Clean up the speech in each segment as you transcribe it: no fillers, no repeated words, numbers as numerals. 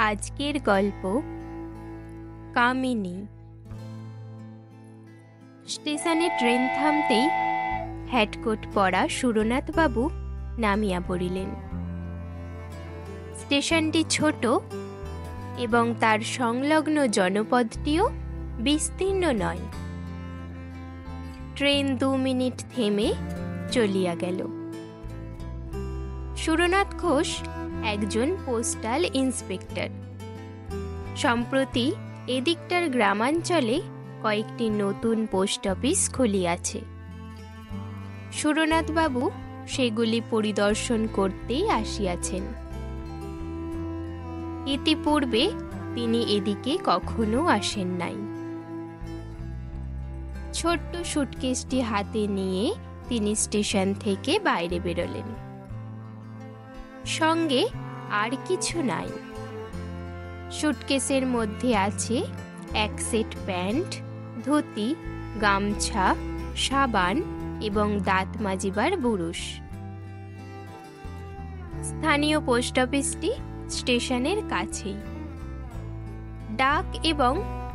আজকের গল্প কামিনী। স্টেশনে ট্রেন থামতেই হ্যাটকোট পরা সুরনাথবাবু নামিয়া পড়িলেন। স্টেশনটি ছোট এবং তার সংলগ্ন জনপদটিও বিস্তীর্ণ নয়। ট্রেন 2 মিনিট থেমে চলিয়া গেল। সুরনাথ ঘোষ একজন পোস্টাল ইন্সপেক্টর। সম্প্রতি এদিকটার গ্রামাঞ্চলে কয়েকটি নতুন পোস্ট অফিস খুলিয়াছে। সুরনাথবাবু সেগুলি পরিদর্শন করতেই আসিয়াছেন। ইতিপূর্বে তিনি এদিকে কখনো আসেন নাই। ছোট্ট সুটকেসটি হাতে নিয়ে তিনি স্টেশন থেকে বাইরে বেরোলেন। সঙ্গে আর কিছু নাই। সুটকেসের মধ্যে আছে এক সেট প্যান্ট, ধুতি, গামছা, সাবান এবং দাঁত মাজিবার বুরুশ। স্থানীয় পোস্ট অফিসটি স্টেশনের কাছেই। ডাক এবং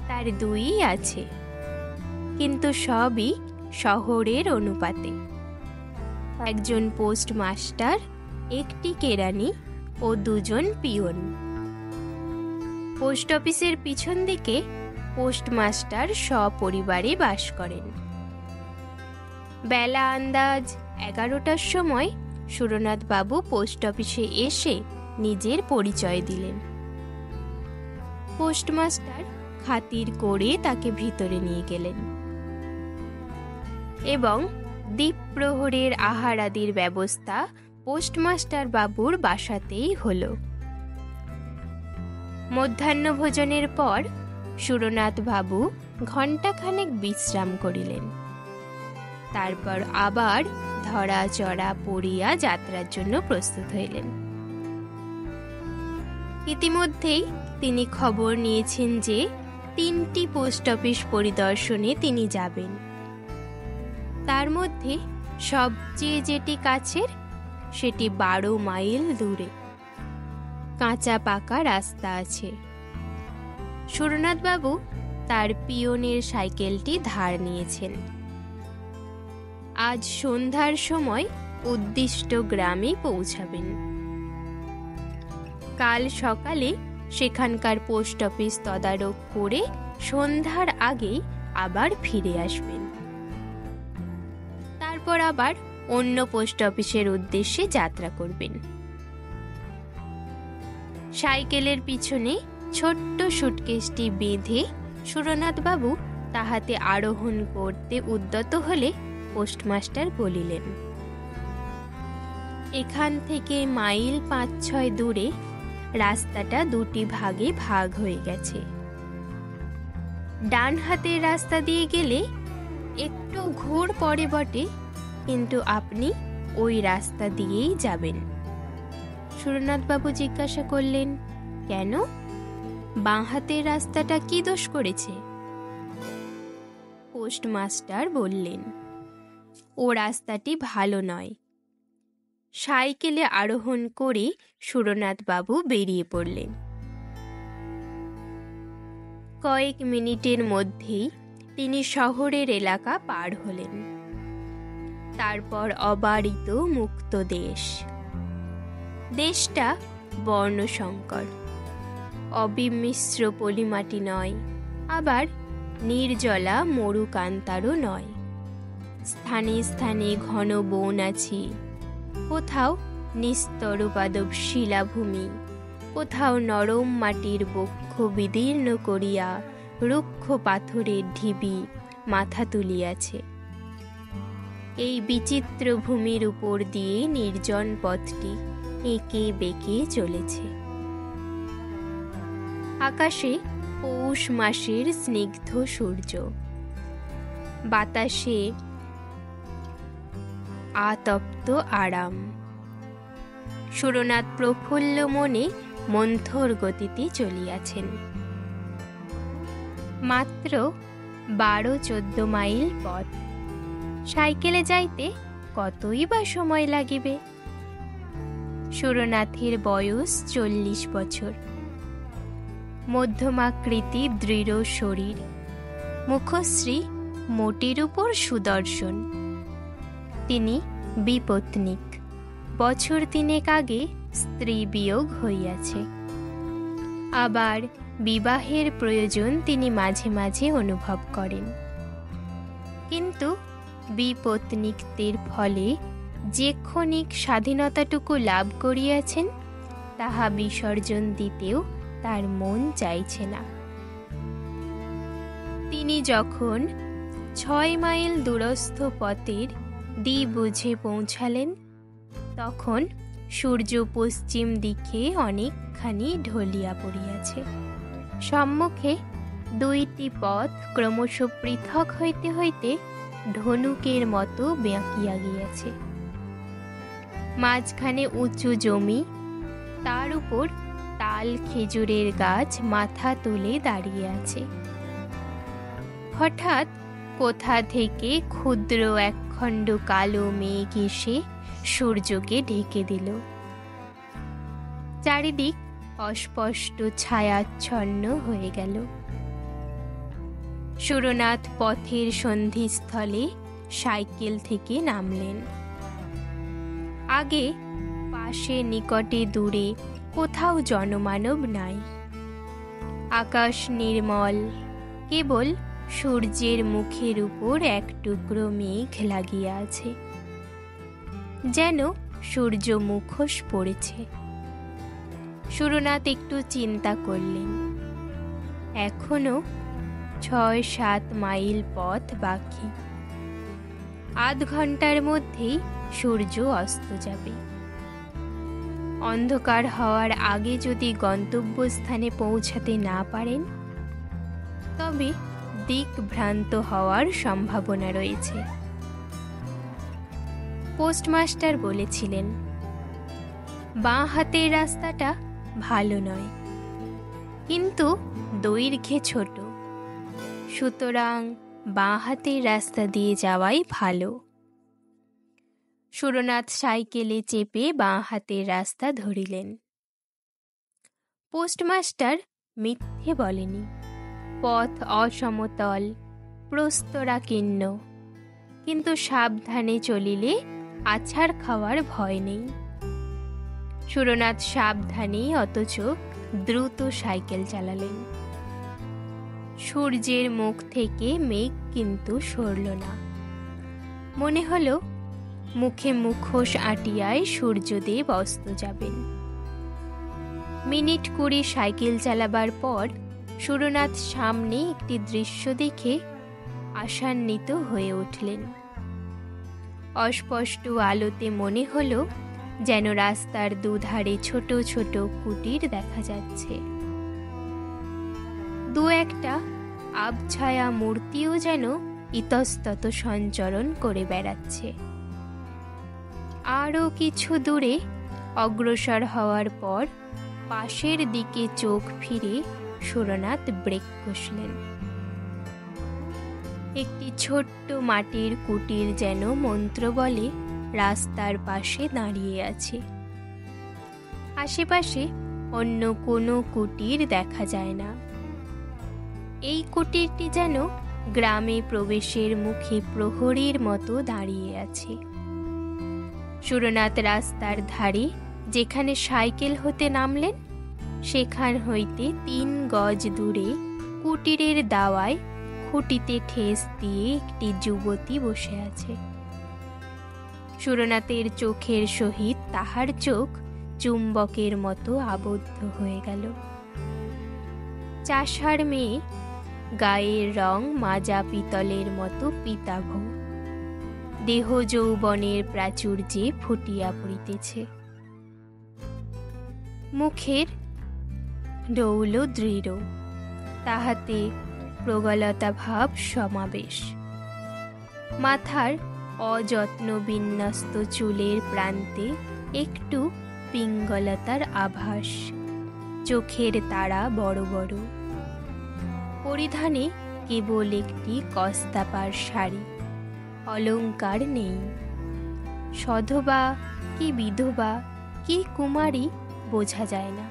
তার দুই আছে, কিন্তু সবই শহরের অনুপাতে। একজন পোস্টমাস্টার, একটি কেরানি ও 2 জন পিয়ন। পোস্ট অফিসের পিছন দিকে পোস্টমাস্টার সপরিবারে বাস করেন। বেলা আন্দাজ 11টার সময় সুরনাথবাবু পোস্ট অফিসে এসে নিজের পরিচয় দিলেন। পোস্টমাস্টার খাতির করে তাকে ভিতরে নিয়ে গেলেন এবং দ্বীপ্রহরের আহার আদির ব্যবস্থা পোস্টমাস্টার বাবুর বাসাতেই হল। মধ্যাহ্ন ভোজনের পর সুরনাথ বাবু ঘণ্টাখানেক বিশ্রাম করিলেন। তারপর আবার ধরা চড়া পড়িয়া যাত্রার জন্য প্রস্তুত হইলেন। ইতিমধ্যেই তিনি খবর নিয়েছেন যে 3টি পোস্ট অফিস পরিদর্শনে তিনি যাবেন। তার মধ্যে সবচেয়ে যেটি কাছের সেটি 12 মাইল দূরে। কাঁচা পাকা রাস্তা আছে। সুরনাথবাবু তার পিয়নের সাইকেলটি ধার নিয়েছেন। আজ সন্ধ্যার সময় উদ্দিষ্ট গ্রামে পৌঁছাবেন। কাল সকালে সেখানকার পোস্ট অফিস তদারক করে সন্ধ্যার আগেই আবার ফিরে আসবেন। তারপর আবার অন্য পোস্ট অফিসের উদ্দেশ্যে যাত্রা করবেন। সাইকেলের পিছনে ছোট্ট সুটকেসটি বেঁধে সুরনাথবাবু তাহাতে আরোহণ করতে উদ্যত হলে পোস্টমাস্টার বলিলেন, এখান থেকে মাইল 5-6 দূরে রাস্তাটা 2টি ভাগে ভাগ হয়ে গেছে। ডান হাতের রাস্তা দিয়ে গেলে একটু ঘোর পড়ে বটে, কিন্তু আপনি ওই রাস্তা দিয়েই যাবেন। সুরনাথবাবু জিজ্ঞাসা করলেন, কেন? বাঁ হাতের রাস্তাটা কি দোষ করেছে? পোস্টমাস্টার বললেন, ও রাস্তাটি ভালো নয়। সাইকেলে আরোহণ করে সুরনাথবাবু বেরিয়ে পড়লেন। কয়েক মিনিটের মধ্যেই তিনি শহরের এলাকা পার হলেন। তারপর অবারিত মুক্ত দেশ। দেশটা বর্ণসংকর, অবিমিশ্র পলিমাটি নয়, আবার নির্জলা মরুকান্তারও নয়। স্থানে স্থানে ঘন বন আছে, কোথাও নিস্তরপাদপ শিলাভূমি, কোথাও নরম মাটির বক্ষ বিদীর্ণ করিয়া রুক্ষ পাথরের ঢিবি মাথা তুলিয়াছে। এই বিচিত্র ভূমির উপর দিয়ে নির্জন পথটি এঁকে বেঁকে চলেছে। আকাশে পৌষ মাসের স্নিগ্ধ সূর্য, বাতাসে আতপ্ত আরাম। সুরনাথ প্রফুল্ল মনে মন্থর গতিতে চলিয়াছেন। মাত্র 12-14 মাইল পথ। সাইকেলে যাইতে কতই বা সময় লাগিবে? সুরনাথের বয়স 40 বছর। মধ্যমাকৃতি দৃঢ় শরীর, মুখশ্রী মোটির উপর সুদর্শন। তিনি বিপত্নিক, বছর তিনেক আগে স্ত্রী বিয়োগ হইয়াছে। আবার বিবাহের প্রয়োজন তিনি মাঝে মাঝে অনুভব করেন, কিন্তু বিপত্নিকদের ফলে যে ক্ষণিক স্বাধীনতাটুকু লাভ করিয়াছেন তাহা বিসর্জন দিতেও তার মন চাইছে না। তিনি যখন 6 মাইল দূরস্থ পথের দ্বিবুঝে পৌঁছালেন, তখন সূর্য পশ্চিম দিকে অনেকখানি ঢলিয়া পড়িয়াছে। সম্মুখে 2টি পথ ক্রমশ পৃথক হইতে হইতে ধনুকের মতো বেঁকিয়া গিয়াছে। মাঝখানে উঁচু জমি, তার উপর তাল খেজুরের গাছ মাথা তুলে দাঁড়িয়ে আছে। হঠাৎ কোথা থেকে ক্ষুদ্র একখণ্ড কালো মেঘ এসে সূর্যকে ঢেকে দিল। চারিদিক অস্পষ্ট ছায়াচ্ছন্ন হয়ে গেল। সুরনাথ পথের সন্ধিস্থলে সাইকেল থেকে নামলেন। আগে পাশে নিকটে দূরে কোথাও জনমানব নাই। আকাশ নির্মল, কেবল সূর্যের মুখের উপর এক টুকরো মেঘ লাগিয়া আছে, যেন সূর্য মুখোশ পড়েছে। সুরনাথ একটু চিন্তা করলেন, এখনো 6-7 মাইল পথ বাকি। আধ ঘন্টার মধ্যেই সূর্য অস্ত যাবে। অন্ধকার হওয়ার আগে যদি গন্তব্যস্থানে পৌঁছাতে না পারেন, তবে দিকভ্রান্ত হওয়ার সম্ভাবনা রয়েছে। পোস্টমাস্টার বলেছিলেন, বাঁ হাতের রাস্তাটা ভালো নয়, কিন্তু দৈর্ঘ্যে ছোট, সুতরাং বাঁ হাতের রাস্তা দিয়ে যাওয়াই ভালো। সুরনাথ সাইকেলে চেপে বাঁ হাতের রাস্তা ধরিলেন। পোস্টমাস্টার মিথ্যে বলেনি। পথ অসমতল, প্রস্তরাকীর্ণ, কিন্তু সাবধানে চলিলে আছাড় খাওয়ার ভয় নেই। সুরনাথ সাবধানে অথচ দ্রুত সাইকেল চালালেন। সূর্যের মুখ থেকে মেঘ কিন্তু সরল না। মনে হলো মুখে মুখোশ আটিয়ায় সূর্যদেব অস্ত যাবেন। মিনিট 20 সাইকেল চালাবার পর সুরনাথ সামনে একটি দৃশ্য দেখে আশান্বিত হয়ে উঠলেন। অস্পষ্ট আলোতে মনে হলো যেন রাস্তার দুধারে ছোট ছোট কুটির দেখা যাচ্ছে। 2-একটা আবছায়া মূর্তিও যেন ইতস্তত সঞ্চরণ করে বেড়াচ্ছে। আরও কিছু দূরে অগ্রসর হওয়ার পর পাশের দিকে চোখ ফিরে সুরনাথ ব্রেক কষলেন। একটি ছোট্ট মাটির কুটির যেন মন্ত্র বলে রাস্তার পাশে দাঁড়িয়ে আছে। আশেপাশে অন্য কোনো কুটির দেখা যায় না। এই কুটিরটি যেন গ্রামে প্রবেশের মুখে প্রহরীর মতো দাঁড়িয়ে আছে। সুরনাথ রাস্তার ধারে যেখানে সাইকেল হতে নামলেন, সেখান হইতে 3 গজ দূরে কুটিরের দাওয়ায় খুঁটিতে ঠেস দিয়ে একটি যুবতী বসে আছে। সুরনাথের চোখের সহিত তাহার চোখ চুম্বকের মতো আবদ্ধ হয়ে গেল। চাষার মেয়ে, গায়ের রং মাজা পিতলের মতো পীতাভ, দেহ যৌবনের প্রাচুর্যে ফুটিয়া পড়িতেছে। মুখের ডৌল দৃঢ়, তাহাতে প্রগলতা ভাব সমাবেশ। মাথার অযত্ন বিন্যস্ত চুলের প্রান্তে একটু পিঙ্গলতার আভাস। চোখের তারা বড় বড়। পরিধানে কেবল একটি কস্তাপার শাড়ি, অলংকার নেই। সধবা কি বিধবা কি কুমারী বোঝা যায় না।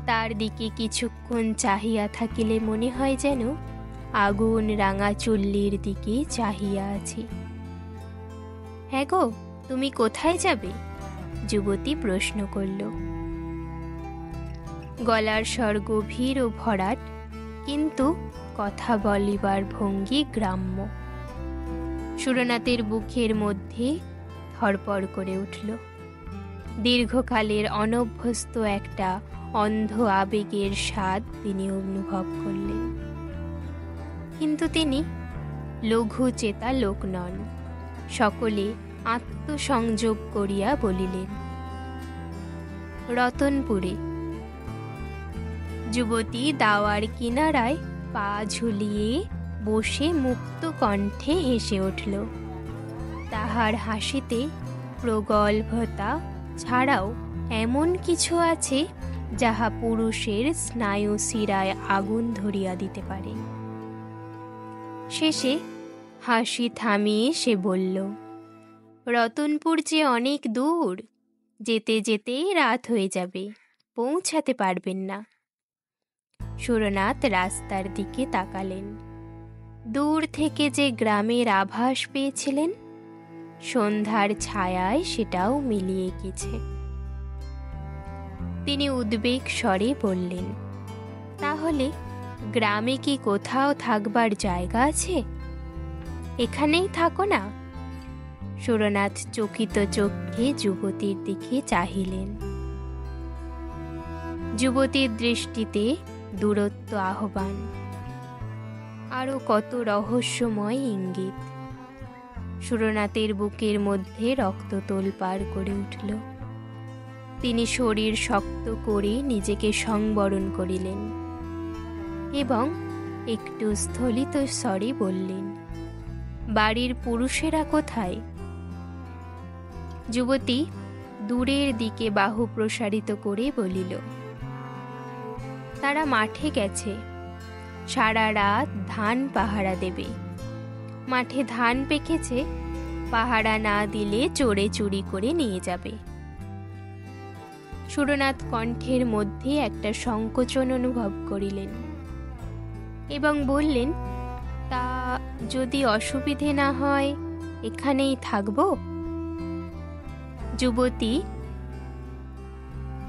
তার দিকে কিছুক্ষণ চাহিয়া থাকিলে মনে হয় যেন আগুন রাঙা চুল্লির দিকে চাহিয়া আছি। হ্যাঁ গো, তুমি কোথায় যাবে? যুবতী প্রশ্ন করল। গলার স্বর গভীর ও ভরাট, কিন্তু কথা বলিবার ভঙ্গি গ্রাম্য। সুরনাথের বুকের মধ্যে ধড়পড় করে উঠল। দীর্ঘকালের অনভ্যস্ত একটা অন্ধ আবেগের স্বাদ তিনি অনুভব করলেন। কিন্তু তিনি লঘু চেতা লোক নন। সকলে আত্মসংযোগ করিয়া বলিলেন, রতনপুরে। যুবতী দাওয়ার কিনারায় পা ঝুলিয়ে বসে মুক্ত কণ্ঠে হেসে উঠল। তাহার হাসিতে প্রগল্ভতা ছাড়াও এমন কিছু আছে যাহা পুরুষের স্নায়ু শিরায় আগুন ধরিয়া দিতে পারে। শেষে হাসি থামিয়ে সে বলল, রতনপুর যে অনেক দূর, যেতে যেতেই রাত হয়ে যাবে, পৌঁছাতে পারবেন না। সুরনাথ রাস্তার দিকে তাকালেন। দূর থেকে যে গ্রামের আভাস পেয়েছিলেন, সন্ধ্যার ছায়ায় সেটাও মিলিয়ে গেছে। তিনি উদ্বেগ স্বরে বললেন, তাহলে গ্রামে কি কোথাও থাকবার জায়গা আছে? এখানেই থাকো না? সুরনাথ চকিত চোখে যুবতীর দিকে চাহিলেন। যুবতীর দৃষ্টিতে দূরত্ব আহ্বান, আরো কত রহস্যময় ইঙ্গিত। সুরনাথের বুকের মধ্যে রক্ত তোলপাড় করে উঠল। তিনি শরীর শক্ত করে নিজেকে সংবরণ করিলেন এবং একটু স্থলিত স্বরে বললেন, বাড়ির পুরুষেরা কোথায়? যুবতী দূরের দিকে বাহু প্রসারিত করে বলিল, তারা মাঠে গেছে, সারা রাত ধান পাহারা দেবে। মাঠে ধান পেকেছে, পাহারা না দিলে চোরে চুরি করে নিয়ে যাবে। সুরনাথ কণ্ঠের মধ্যে একটা সংকোচন অনুভব করিলেন এবং বললেন, তা যদি অসুবিধে না হয় এখানেই থাকব। যুবতী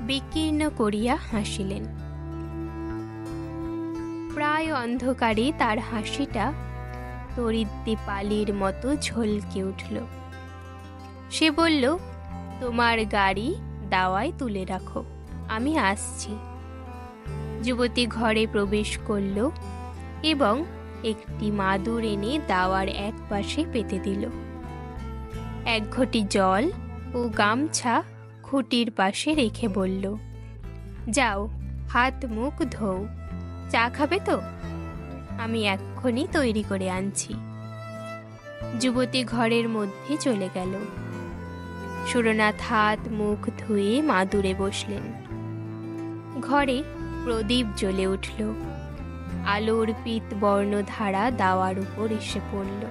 বিকীর্ণ করিয়া হাসিলেন। প্রায় অন্ধকারে তার হাসিটা তড়িৎদীপালির মতো ঝলকে উঠল। সে বলল, তোমার গাড়ি দাওয়ায় তুলে রাখো, আমি আসছি। যুবতী ঘরে প্রবেশ করল এবং একটি মাদুর এনে দাওয়ার এক পাশে পেতে দিল। এক ঘটি জল ও গামছা খুঁটির পাশে রেখে বলল, যাও হাত মুখ ধোও। চা খাবে তো? আমি এক্ষুনি তৈরি করে আনছি। যুবতী ঘরের মধ্যে চলে গেল। সুরনাথ হাত মুখ ধুয়ে মাদুরে বসলেন। ঘরে প্রদীপ জ্বলে উঠল। আলোর পীত বর্ণধারা দাওয়ার উপর এসে পড়ল।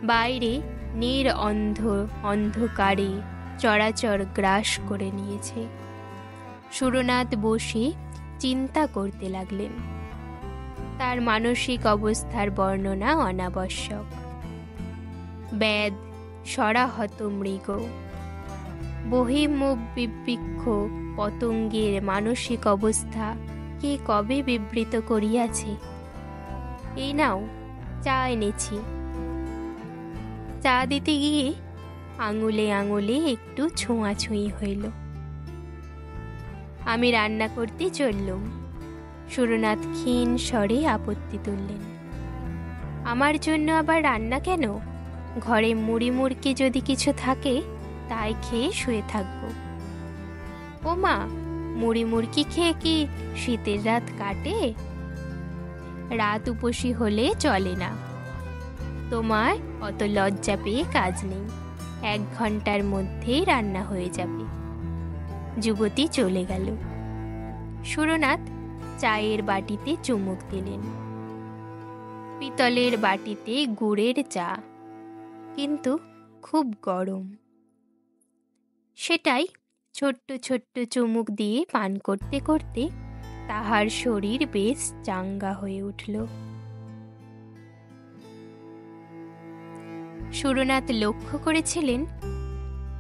বাইরে অন্ধকারে চরাচর গ্রাস করে নিয়েছে। সুরনাথ বসে চিন্তা করতে লাগলেন। তার মানসিক অবস্থার বর্ণনা অনাবশ্যক। ব্যাধ সরাহত মৃগ, বহির্মুখ পতঙ্গের মানসিক অবস্থা কে কবে বিবৃত করিয়াছে। এই নাও চা এনেছি। চা দিতে গিয়ে আঙুলে আঙুলে একটু ছোঁয়াছুঁই হইল। আমি রান্না করতে চললুম। সুরনাথ ক্ষীণ স্বরে আপত্তি তুললেন, আমার জন্য আবার রান্না কেন? ঘরে মুড়ি মুড়কি যদি কিছু থাকে তাই খেয়ে শুয়ে থাকব। ও মা, মুড়ি মুড়কি খেয়ে কি শীতের রাত কাটে? রাত উপসী হলে চলে না। তোমার অত লজ্জা পেয়ে কাজ নেই, 1 ঘন্টার মধ্যেই রান্না হয়ে যাবে। যুবতী চলে গেল। সুরনাথ চায়ের বাটিতে চুমুক দিলেন। পিতলের বাটিতে গুড়ের চা, কিন্তু খুব গরম। সেটাই ছোট্ট ছোট্ট চুমুক দিয়ে পান করতে করতে তাহার শরীর বেশ চাঙ্গা হয়ে উঠল। সুরনাথ লক্ষ্য করেছিলেন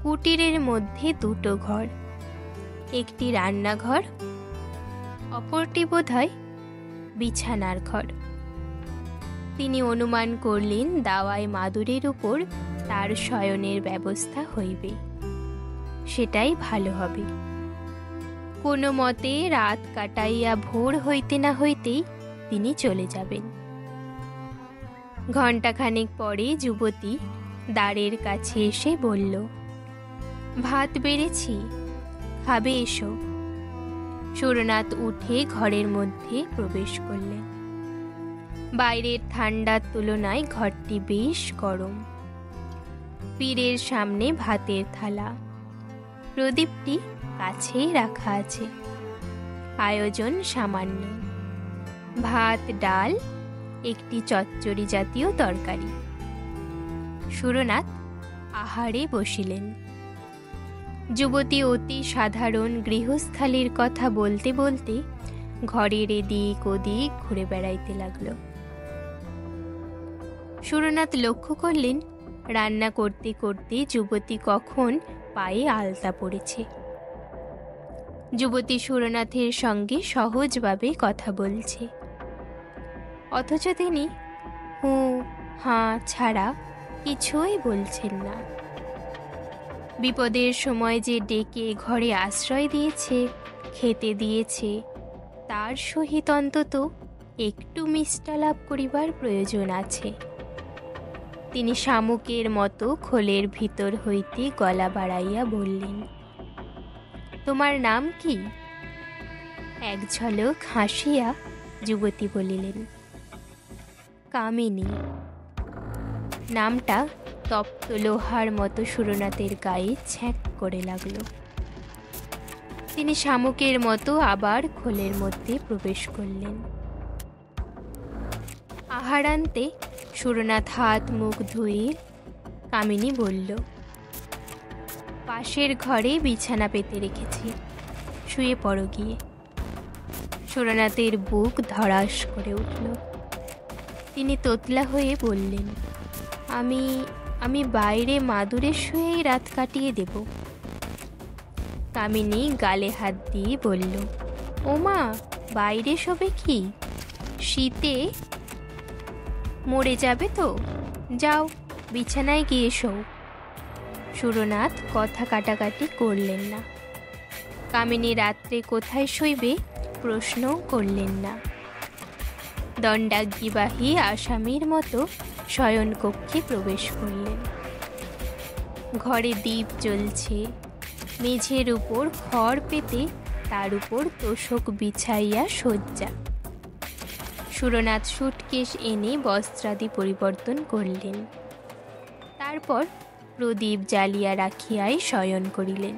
কুটিরের মধ্যে দুটো ঘর, একটি রান্নাঘর, অপরটি বোধহয় বিছানার ঘর। তিনি অনুমান করলেন দাওয়ায় মাদুরের উপর তার শয়নের ব্যবস্থা হইবে, সেটাই ভালো হবে। কোনো মতে রাত কাটাইয়া ভোর হইতে না হইতেই তিনি চলে যাবেন। ঘণ্টাখানেক পরে যুবতী দ্বারের কাছে এসে বলল, ভাত বেড়েছি, খাবে এসো। সুরনাথ উঠে ঘরের মধ্যে প্রবেশ করলেন। বাইরের ঠান্ডার তুলনায় ঘরটি বেশ গরম। পীরের সামনে ভাতের থালা, প্রদীপটি কাছেই রাখা আছে। আয়োজন সামান্য, ভাত, ডাল, একটি চচ্চড়ি জাতীয় তরকারি। সুরনাথ আহারে বসিলেন। যুবতী অতি সাধারণ গৃহস্থালির কথা বলতে বলতে ঘরের এদিক ওদিক ঘুরে বেড়াইতে লাগল। সুরনাথ লক্ষ্য করলেন রান্না করতে করতে যুবতী কখন পায়ে আলতা পড়েছে। যুবতী সুরনাথের সঙ্গে সহজভাবে কথা বলছে, অথচ তিনি হু হাঁ ছাড়া কিছুই বলছেন না। বিপদের সময় যে ডেকে ঘরে আশ্রয় দিয়েছে, খেতে দিয়েছে, তার সহিত অন্তত একটু মিষ্টালাপ করিবার প্রয়োজন আছে। তিনি শামুকের মতো খোলের ভিতর হইতে গলা বাড়াইয়া বললেন, তোমার নাম কি? এক ঝলক হাসিয়া যুবতী বলিলেন, কামিনী। নামটা তপ্ত লোহার মতো সুরনাথের গায়ে ছ্যাঁক করে লাগল। তিনি শামুকের মতো আবার খোলের মধ্যে প্রবেশ করলেন। আহারান্তে সুরনাথ হাত মুখ ধুয়ে কামিনী বলল, পাশের ঘরে বিছানা পেতে রেখেছি, শুয়ে পড়ো গিয়ে। সুরনাথের বুক ধড়াস করে উঠল। তিনি তোতলা হয়ে বললেন, আমি বাইরে মাদুরে শুয়েই রাত কাটিয়ে দেব। কামিনী গালে হাত দিয়ে বলল, ওমা, বাইরে শোবে কি? শীতে মরে যাবে তো, যাও বিছানায় গিয়ে শো। সুরনাথ কথা কাটাকাটি করলেন না। কামিনী রাত্রে কোথায় শইবে প্রশ্নও করলেন না। দণ্ডাজ্ঞিবাহী আসামির মতো শয়নকক্ষে প্রবেশ করলেন। ঘরে দীপ জ্বলছে, মেঝের উপর খড় পেতে তার উপর তোষক বিছাইয়া শয্যা। সুরনাথ সুটকেশ এনে বস্ত্রাদি পরিবর্তন করলেন। তারপর প্রদীপ জ্বালিয়া রাখিয়াই শয়ন করিলেন।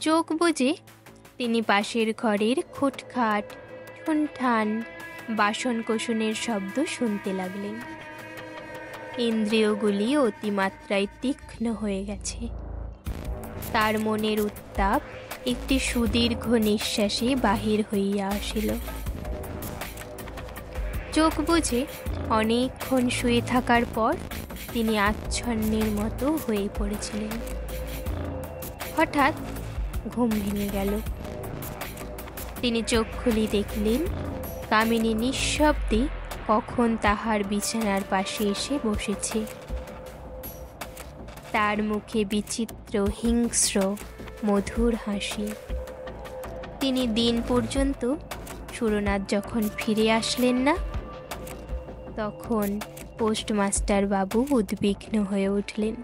চোখ বুজে তিনি পাশের ঘরের খুটখাট ঠুনঠান বাসনকোসনের শব্দ শুনতে লাগলেন। ইন্দ্রিয়গুলি অতিমাত্রায় তীক্ষ্ণ হয়ে গেছে। তার মনের উত্তাপ একটি সুদীর্ঘ নিঃশ্বাসে বাহির হইয়া আসিল। চোখ বুজে অনেকক্ষণ শুয়ে থাকার পর তিনি আচ্ছন্নের মতো হয়ে পড়েছিলেন। হঠাৎ ঘুম ভেঙে গেল। তিনি চোখ খুলে দেখলেন কামিনী নিঃশব্দে কখন তাহার বিছানার পাশে এসে বসেছে। তার মুখে বিচিত্র হিংস্র মধুর হাসি। তিনি দিন পর্যন্ত সুরনাথ যখন ফিরে আসলেন না, তখন পোস্টমাস্টার বাবু উদ্বিগ্ন হয়ে উঠলেন।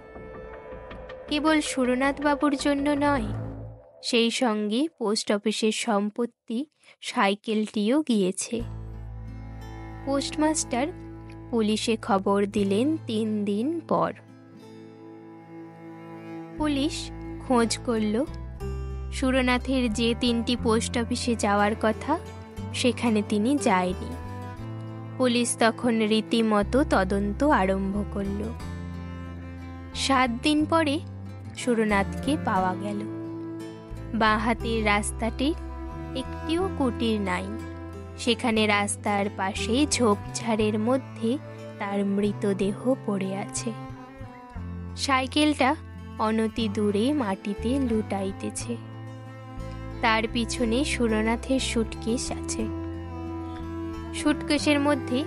কেবল সুরনাথ বাবুর জন্য নয়, সেই সঙ্গে পোস্ট অফিসের সম্পত্তি সাইকেলটিও গিয়েছে। পোস্টমাস্টার পুলিশে খবর দিলেন 3 দিন পর। পুলিশ খোঁজ করল। সুরনাথের যে 3টি পোস্ট অফিসে যাওয়ার কথা, সেখানে তিনি যায়নি। পুলিশ তখন রীতিমতো তদন্ত আরম্ভ করল। 7 দিন পরে সুরনাথকে পাওয়া গেল। বাঁ হাতের রাস্তাটি একটিও কুটির নাই, সেখানে রাস্তার পাশে ঝোপঝাড়ের মধ্যে তার মৃতদেহ পড়ে আছে। সাইকেলটা অনতি দূরে মাটিতে লুটাইতেছে। তার পিছনে সুরনাথের সুটকেস আছে। সুটকেসের মধ্যে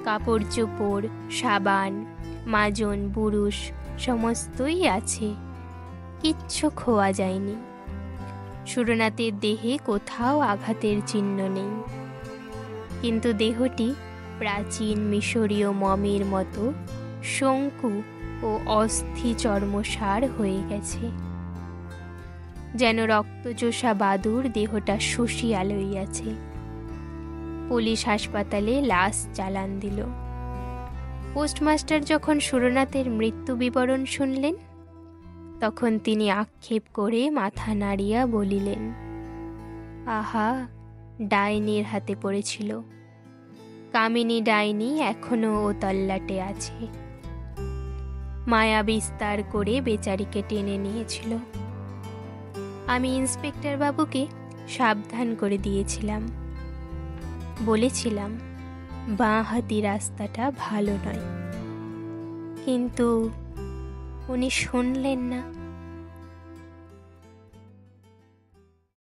কাপড় চোপড়, সাবান, মাজন, বুরুশ সমস্তই আছে, কিচ্ছু খোয়া যায়নি। সুরনাথের দেহে কোথাও আঘাতের চিহ্ন নেই, কিন্তু দেহটি প্রাচীন মিশরীয় মমির মতো শঙ্কু ও অস্থি চর্মসার হয়ে গেছে, যেন রক্তচোষা বাদুড় দেহটা শুষিয়া লইয়াছে। পুলিশ হাসপাতালে লাশ চালান দিল। পোস্টমাস্টার যখন সুরনাথের মৃত্যু বিবরণ শুনলেন, তখন তিনি আক্ষেপ করে মাথা নাড়িয়া বলিলেন, আহা, ডাইনির হাতে পড়েছিল। কামিনী ডাইনি এখনো ও তল্লাটে আছে। মায়া বিস্তার করে বেচারিকে টেনে নিয়েছিল। আমি ইন্সপেক্টর বাবুকে সাবধান করে দিয়েছিলাম, বলেছিলাম বাঁ হাতি রাস্তাটা ভালো নয়, কিন্তু উনি শুনলেন না।